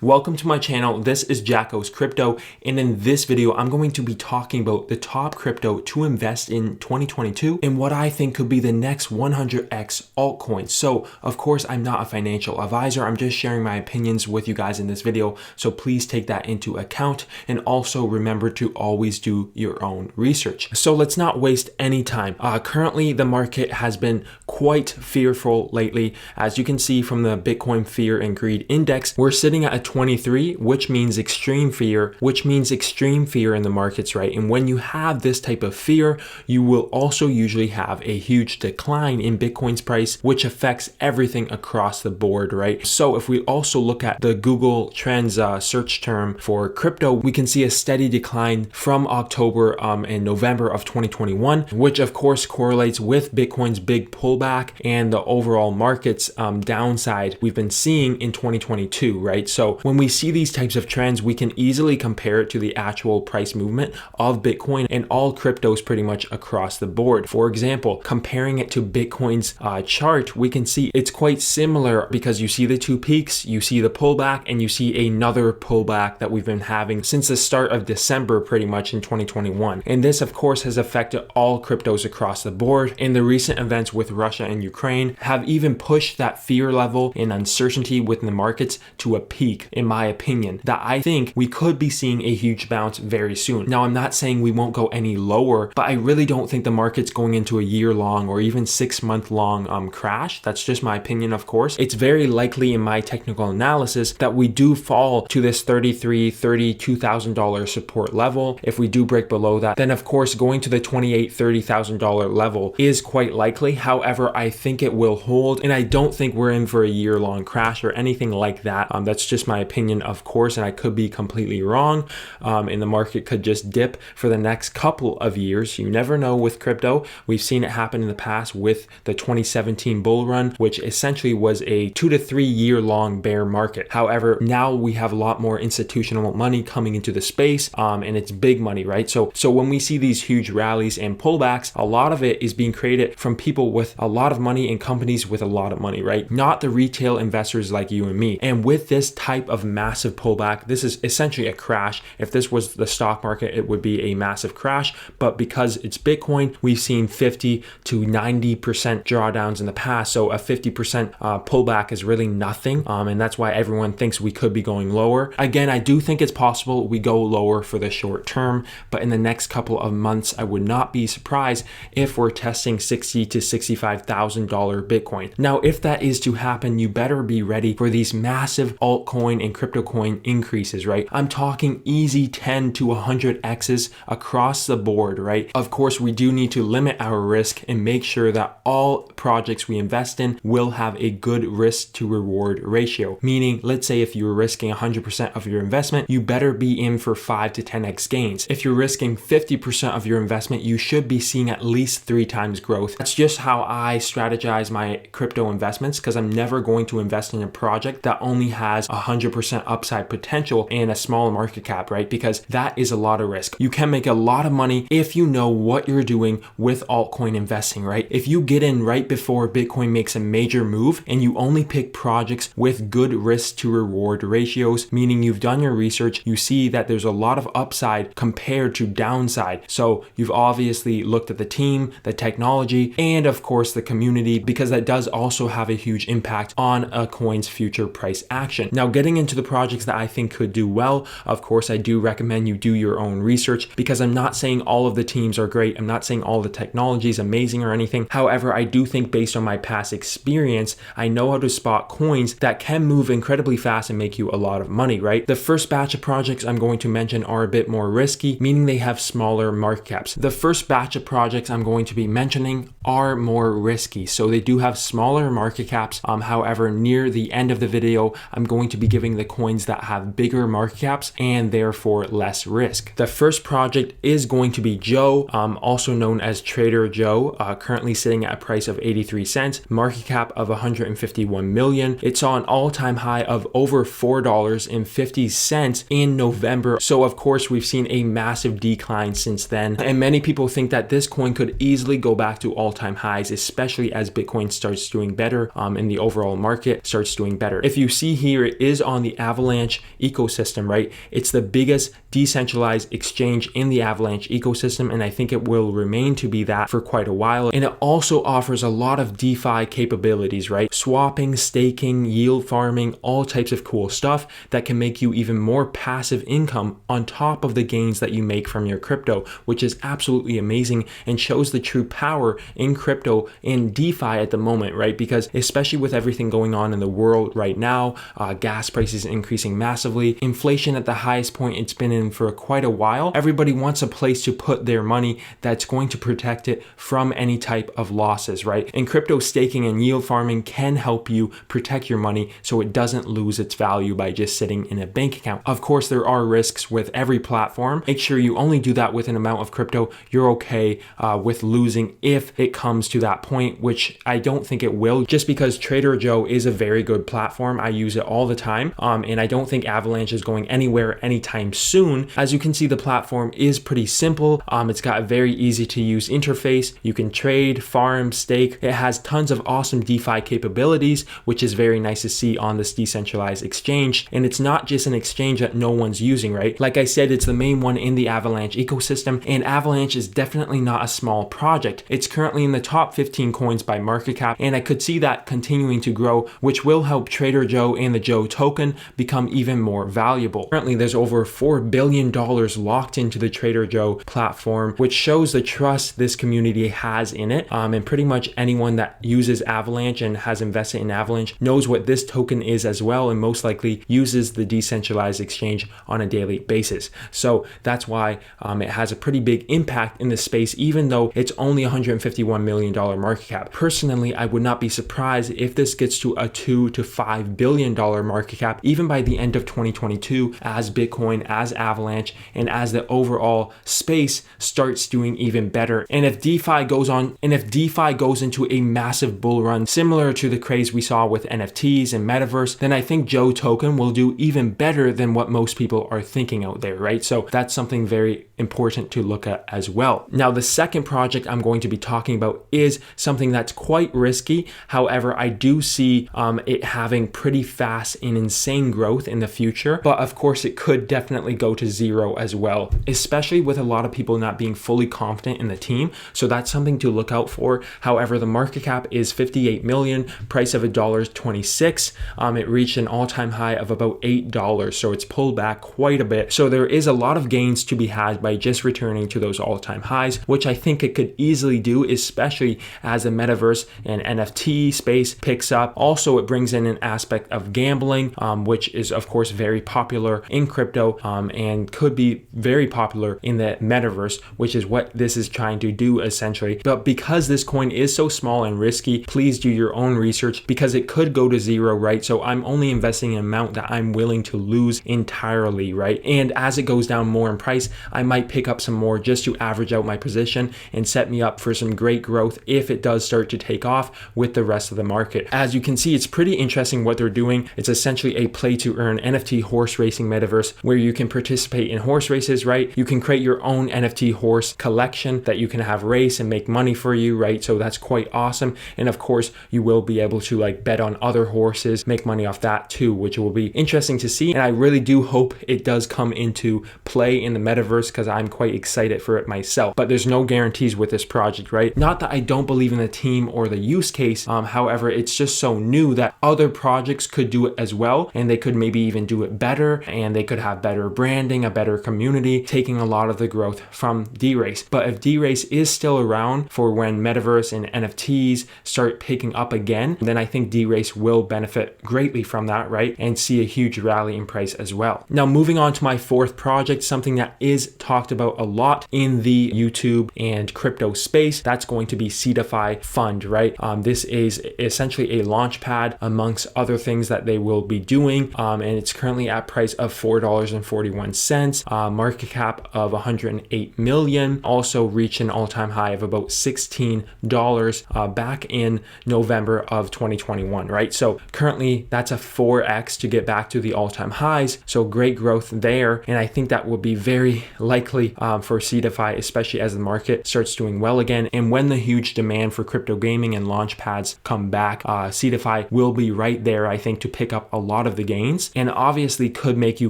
Welcome to my channel. This is Jacko's Crypto, and in this video I'm going to be talking about the top crypto to invest in 2022 and what I think could be the next 100x altcoins. So of course I'm not a financial advisor, I'm just sharing my opinions with you guys in this video, so please take that into account and also remember to always do your own research. So let's not waste any time. Currently the market has been quite fearful lately. As you can see from the Bitcoin Fear and Greed Index, we're sitting at a 23, which means extreme fear in the markets, right? And when you have this type of fear, you will also usually have a huge decline in Bitcoin's price, which affects everything across the board, right? So if we also look at the Google Trends search term for crypto, we can see a steady decline from October and November of 2021, which of course correlates with Bitcoin's big pullback and the overall market's downside we've been seeing in 2022, right? So when we see these types of trends, we can easily compare it to the actual price movement of Bitcoin and all cryptos pretty much across the board. For example, comparing it to Bitcoin's chart, we can see it's quite similar because you see the two peaks, you see the pullback, and you see another pullback that we've been having since the start of December pretty much in 2021. And this of course has affected all cryptos across the board. And the recent events with Russia and Ukraine have even pushed that fear level and uncertainty within the markets to a peak, in my opinion, that I think we could be seeing a huge bounce very soon. Now, I'm not saying we won't go any lower, but I really don't think the market's going into a year-long or even 6-month-long crash. That's just my opinion, of course. It's very likely in my technical analysis that we do fall to this $33,000, $32,000 support level. If we do break below that, then of course going to the $28,000, $30,000 level is quite likely. However, I think it will hold, and I don't think we're in for a year-long crash or anything like that. That's just my opinion, of course, and I could be completely wrong, and the market could just dip for the next couple of years. You never know with crypto. We've seen it happen in the past with the 2017 bull run, which essentially was a 2 to 3 year long bear market. However, now we have a lot more institutional money coming into the space, and it's big money, right? So when we see these huge rallies and pullbacks, a lot of it is being created from people with a lot of money and companies with a lot of money, right? Not the retail investors like you and me. And with this type of massive pullback, this is essentially a crash. If this was the stock market, it would be a massive crash. But because it's Bitcoin, we've seen 50 to 90% drawdowns in the past. So a 50% pullback is really nothing. And that's why everyone thinks we could be going lower. Again, I do think it's possible we go lower for the short term, but in the next couple of months, I would not be surprised if we're testing $60,000 to $65,000 Bitcoin. Now, if that is to happen, you better be ready for these massive altcoin and crypto coin increases, right? I'm talking easy 10 to 100x's across the board, right? Of course, we do need to limit our risk and make sure that all projects we invest in will have a good risk to reward ratio. Meaning, let's say if you're risking 100% of your investment, you better be in for 5 to 10x gains. If you're risking 50% of your investment, you should be seeing at least 3 times growth. That's just how I strategize my crypto investments, because I'm never going to invest in a project that only has 100% upside potential and a small market cap, right? Because that is a lot of risk. You can make a lot of money if you know what you're doing with altcoin investing, right? If you get in right before Bitcoin makes a major move and you only pick projects with good risk to reward ratios, meaning you've done your research, you see that there's a lot of upside compared to downside. So you've obviously looked at the team, the technology, and of course the community, because that does also have a huge impact on a coin's future price action. Now, getting into the projects that I think could do well, of course, I do recommend you do your own research, because I'm not saying all of the teams are great. I'm not saying all the technology is amazing or anything. However, I do think based on my past experience, I know how to spot coins that can move incredibly fast and make you a lot of money, right? The first batch of projects I'm going to mention are a bit more risky, meaning they have smaller market caps. The first batch of projects I'm going to be mentioning are more risky, so they do have smaller market caps. However, near the end of the video, I'm going to be giving the coins that have bigger market caps and therefore less risk. The first project is going to be Joe, also known as Trader Joe, currently sitting at a price of 83 cents, market cap of 151 million. It saw an all-time high of over $4.50 in November. So of course, we've seen a massive decline since then. And many people think that this coin could easily go back to all-time highs, especially as Bitcoin starts doing better and the overall market starts doing better. If you see here, it is on the Avalanche ecosystem, right? It's the biggest decentralized exchange in the Avalanche ecosystem, and I think it will remain to be that for quite a while. And it also offers a lot of DeFi capabilities, right? Swapping, staking, yield farming, all types of cool stuff that can make you even more passive income on top of the gains that you make from your crypto, which is absolutely amazing and shows the true power in crypto in DeFi at the moment, right? Because especially with everything going on in the world right now, gas prices increasing massively, inflation at the highest point it's been in for quite a while, everybody wants a place to put their money that's going to protect it from any type of losses, right? And crypto staking and yield farming can help you protect your money so it doesn't lose its value by just sitting in a bank account. Of course, there are risks with every platform. Make sure you only do that with an amount of crypto you're okay with losing if it comes to that point, which I don't think it will, just because Trader Joe is a very good platform. I use it all the time, and I don't think Avalanche is going anywhere anytime soon. As you can see, the platform is pretty simple. It's got a very easy to use interface. You can trade, farm, stake. It has tons of awesome DeFi capabilities, which is very nice to see on this decentralized exchange. And it's not just an exchange that no one's using, right? Like I said, it's the main one in the Avalanche ecosystem, and Avalanche is definitely not a small project. It's currently in the top 15 coins by market cap, and I could see that continuing to grow, which will help Trader Joe and the Joe token become even more valuable. Currently, there's over $4 billion locked into the Trader Joe platform, which shows the trust this community has in it. And pretty much anyone that uses Avalanche and has invested in Avalanche knows what this token is as well, and most likely uses the decentralized exchange on a daily basis. So that's why it has a pretty big impact in the space, even though it's only $151 million market cap. Personally, I would not be surprised if this gets to a $2 to $5 billion market cap, even by the end of 2022, as Bitcoin, as Avalanche, and as the overall space starts doing even better. And if DeFi goes into a massive bull run, similar to the craze we saw with NFTs and metaverse, then I think Joe token will do even better than what most people are thinking out there, right? So that's something very important to look at as well. Now, the second project I'm going to be talking about is something that's quite risky. However, I do see it having pretty fast and insane growth in the future, but of course it could definitely go to zero as well, especially with a lot of people not being fully confident in the team. So that's something to look out for. However, the market cap is 58 million, price of $1.26. It reached an all-time high of about $8, so it's pulled back quite a bit. So there is a lot of gains to be had by just returning to those all-time highs, which I think it could easily do, especially as the metaverse and NFT space picks up. Also, it brings in an aspect of gambling, which is of course very popular in crypto, and could be very popular in the metaverse, which is what this is trying to do essentially. But because this coin is so small and risky, please do your own research, because it could go to zero, right? So I'm only investing an amount that I'm willing to lose entirely, right? And as it goes down more in price, I might pick up some more just to average out my position and set me up for some great growth if it does start to take off with the rest of the market. As you can see, it's pretty interesting what they're doing. It's essentially a play to earn NFT horse racing metaverse where you can participate in horse races, right? You can create your own NFT horse collection that you can have race and make money for you, right? So that's quite awesome. And of course, you will be able to like bet on other horses, make money off that too, which will be interesting to see. And I really do hope it does come into play in the metaverse, because I'm quite excited for it myself. But there's no guarantees with this project, right? Not that I don't believe in the team or the use case. However, it's just so new that other projects could do it as well, and they could maybe even do it better, and they could have better branding, a better community, taking a lot of the growth from D-Race. But if D-Race is still around for when metaverse and NFTs start picking up again, then I think D-Race will benefit greatly from that, right? And see a huge rally in price as well. Now, moving on to my fourth project, something that is talked about a lot in the YouTube and crypto space, that's going to be Seedify Fund, right? This is essentially a launch pad amongst other things that they will be doing, and it's currently at price of $4.41, market cap of 108 million, also reached an all-time high of about $16 back in November of 2021, right? So currently that's a 4x to get back to the all-time highs, so great growth there, and I think that will be very likely for Seedify, especially as the market starts doing well again. And when the huge demand for crypto gaming and launch pads come back, Seedify will be right there, I think, to pick up a lot lot of the gains, and obviously could make you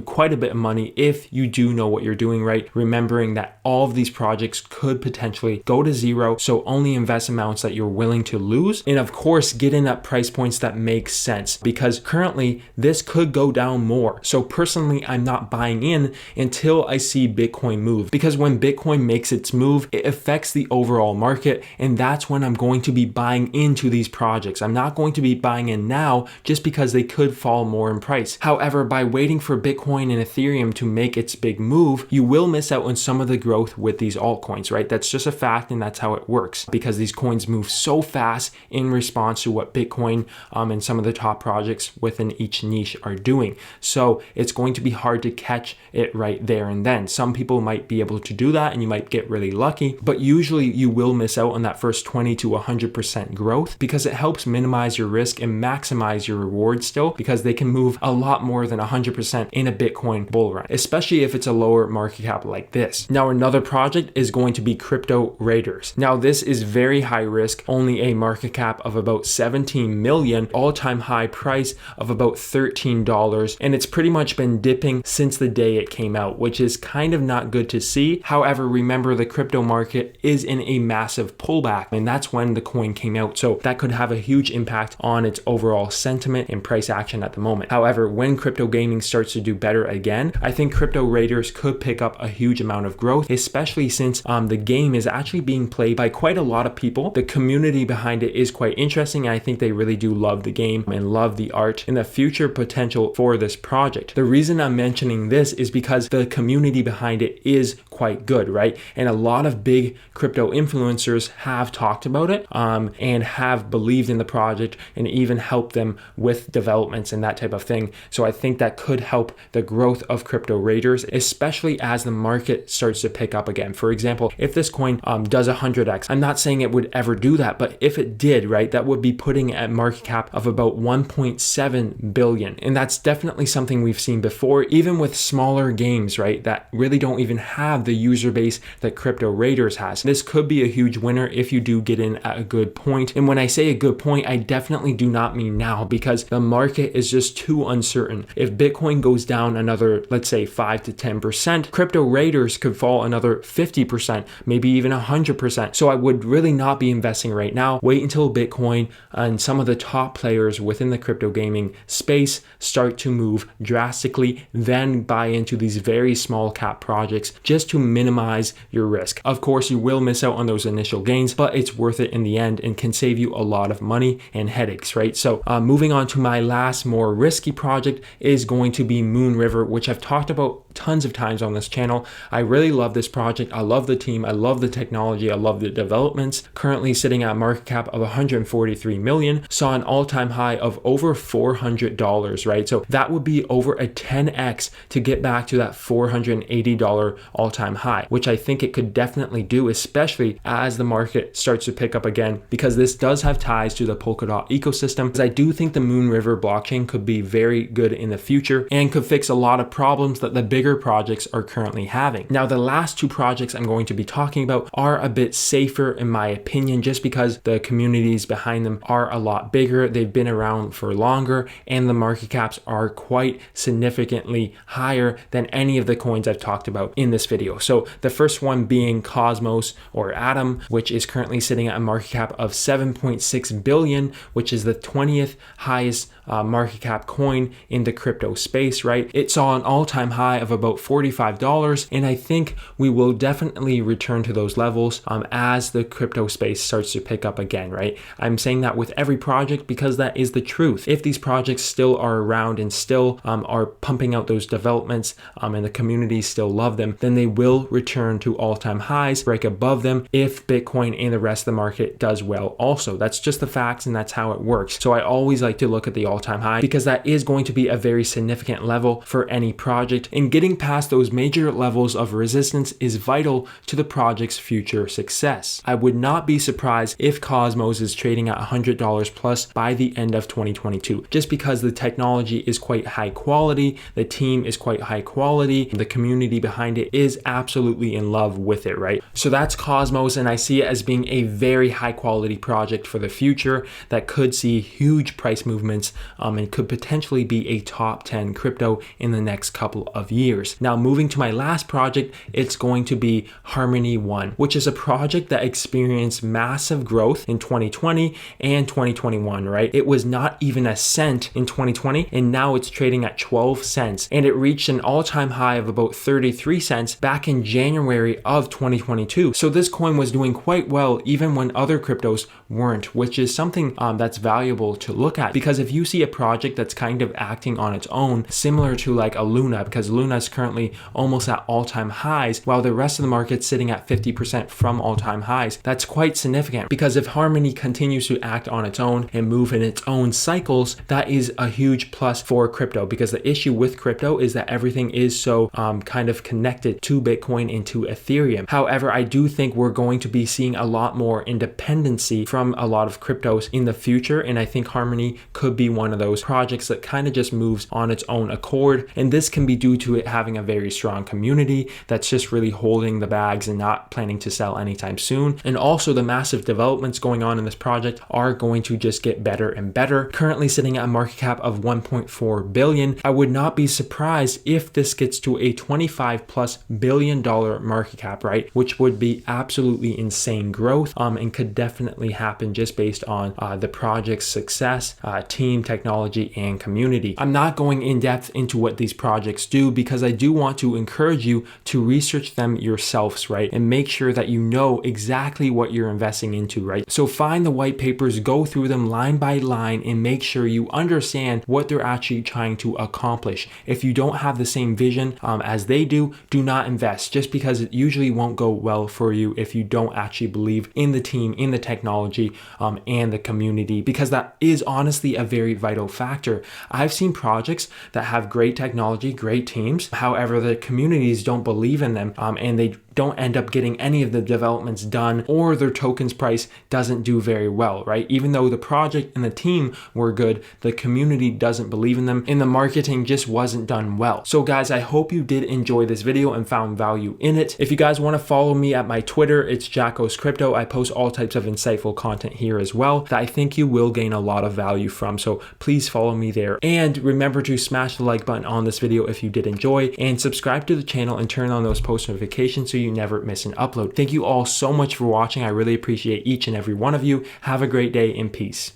quite a bit of money if you do know what you're doing right, remembering that all of these projects could potentially go to zero, so only invest amounts that you're willing to lose, and of course get in at price points that make sense, because currently this could go down more. So personally, I'm not buying in until I see Bitcoin move, because when Bitcoin makes its move, it affects the overall market, and that's when I'm going to be buying into these projects. I'm not going to be buying in now just because they could fall more in price. However, by waiting for Bitcoin and Ethereum to make its big move, you will miss out on some of the growth with these altcoins, right? That's just a fact, and that's how it works, because these coins move so fast in response to what Bitcoin and some of the top projects within each niche are doing. So it's going to be hard to catch it right there and then. Some people might be able to do that and you might get really lucky, but usually you will miss out on that first 20 to 100% growth, because it helps minimize your risk and maximize your reward still, because they can move a lot more than 100% in a Bitcoin bull run, especially if it's a lower market cap like this. Now, another project is going to be Crypto Raiders. Now, this is very high risk, only a market cap of about 17 million, all-time high price of about $13, and it's pretty much been dipping since the day it came out, which is kind of not good to see. However, remember, the crypto market is in a massive pullback, and that's when the coin came out, so that could have a huge impact on its overall sentiment and price action at the moment. However, when crypto gaming starts to do better again, I think Crypto Raiders could pick up a huge amount of growth, especially since the game is actually being played by quite a lot of people. The community behind it is quite interesting, and I think they really do love the game and love the art and the future potential for this project. The reason I'm mentioning this is because the community behind it is quite good, right? And a lot of big crypto influencers have talked about it and have believed in the project and even helped them with developments and that type of thing. So I think that could help the growth of Crypto Raiders, especially as the market starts to pick up again. For example, if this coin does 100x, I'm not saying it would ever do that, but if it did, right, that would be putting it at market cap of about 1.7 billion. And that's definitely something we've seen before, even with smaller games, right, that really don't even have the user base that Crypto Raiders has. This could be a huge winner if you do get in at a good point. And when I say a good point, I definitely do not mean now, because the market is just too uncertain. If Bitcoin goes down another, let's say 5 to 10%, Crypto Raiders could fall another 50%, maybe even 100%. So I would really not be investing right now. Wait until Bitcoin and some of the top players within the crypto gaming space start to move drastically, then buy into these very small cap projects just to minimize your risk. Of course, you will miss out on those initial gains, but it's worth it in the end and can save you a lot of money and headaches, right? So moving on to my last more risky project is going to be Moon River, which I've talked about tons of times on this channel. I really love this project. I love the team. I love the technology. I love the developments. Currently sitting at a market cap of 143 million, saw an all-time high of over $400, right? So that would be over a 10x to get back to that $480 all-time high, which I think it could definitely do, especially as the market starts to pick up again, because this does have ties to the Polkadot ecosystem. I do think the Moon River blockchain could be very good in the future and could fix a lot of problems that the bigger projects are currently having. Now, the last two projects I'm going to be talking about are a bit safer in my opinion, just because the communities behind them are a lot bigger. They've been around for longer, and the market caps are quite significantly higher than any of the coins I've talked about in this video. So the first one being Cosmos or Atom, which is currently sitting at a market cap of 7.6 billion, which is the 20th highest market cap coin in the crypto space, right? It saw an all-time high of about $45, and I think we will definitely return to those levels as the crypto space starts to pick up again, right? I'm saying that with every project because that is the truth. If these projects still are around and still are pumping out those developments and the community still love them, then they will return to all-time highs, break above them if Bitcoin and the rest of the market does well also. That's just the facts, and that's how it works. So I always like to look at the all-time high because that is going to be a very significant level for any project, and getting past those major levels of resistance is vital to the project's future success. I would not be surprised if Cosmos is trading at $100 plus by the end of 2022, just because the technology is quite high quality, the team is quite high quality, the community behind it is absolutely in love with it, right? So that's Cosmos, and I see it as being a very high quality project for the future that could see huge price movements and could potentially be a top 10 crypto in the next couple of years. Now, moving to my last project, it's going to be Harmony One, which is a project that experienced massive growth in 2020 and 2021, right? It was not even a cent in 2020, and now it's trading at 12 cents, and it reached an all-time high of about 33 cents back in January of 2022. So this coin was doing quite well even when other cryptos weren't, which is something that's valuable to look at, because if you see a project that's kind of acting on its own, similar to like a Luna, because Luna is currently almost at all-time highs while the rest of the market's sitting at 50% from all-time highs, that's quite significant, because if Harmony continues to act on its own and move in its own cycles, that is a huge plus for crypto, because the issue with crypto is that everything is so kind of connected to Bitcoin and to Ethereum. However, I do think we're going to be seeing a lot more independency from a lot of cryptos in the future, and I think Harmony could be one of those projects that kind of just moves on its own accord, and this can be due to it having a very strong community that's just really holding the bags and not planning to sell anytime soon. And also the massive developments going on in this project are going to just get better and better. Currently sitting at a market cap of 1.4 billion. I would not be surprised if this gets to a 25+ billion dollar market cap, right? Which would be absolutely insane growth and could definitely happen just based on the project's success, team, technology, and community. I'm not going in depth into what these projects do because I do want to encourage you to research them yourselves, right? And make sure that you know exactly what you're investing into, right? So find the white papers, go through them line by line, and make sure you understand what they're actually trying to accomplish. If you don't have the same vision as they do not invest, just because it usually won't go well for you if you don't actually believe in the team, in the technology, and the community, because that is honestly a very vital factor. I've seen projects that have great technology, great teams, however, the communities don't believe in them, and they don't end up getting any of the developments done, or their tokens price doesn't do very well, right? Even though the project and the team were good, the community doesn't believe in them and the marketing just wasn't done well. So guys, I hope you did enjoy this video and found value in it. If you guys want to follow me at my Twitter, it's Jackos Crypto. I post all types of insightful content here as well that I think you will gain a lot of value from. So please follow me there. And remember to smash the like button on this video if you did enjoy, and subscribe to the channel and turn on those post notifications so you never miss an upload. Thank you all so much for watching. I really appreciate each and every one of you. Have a great day and peace.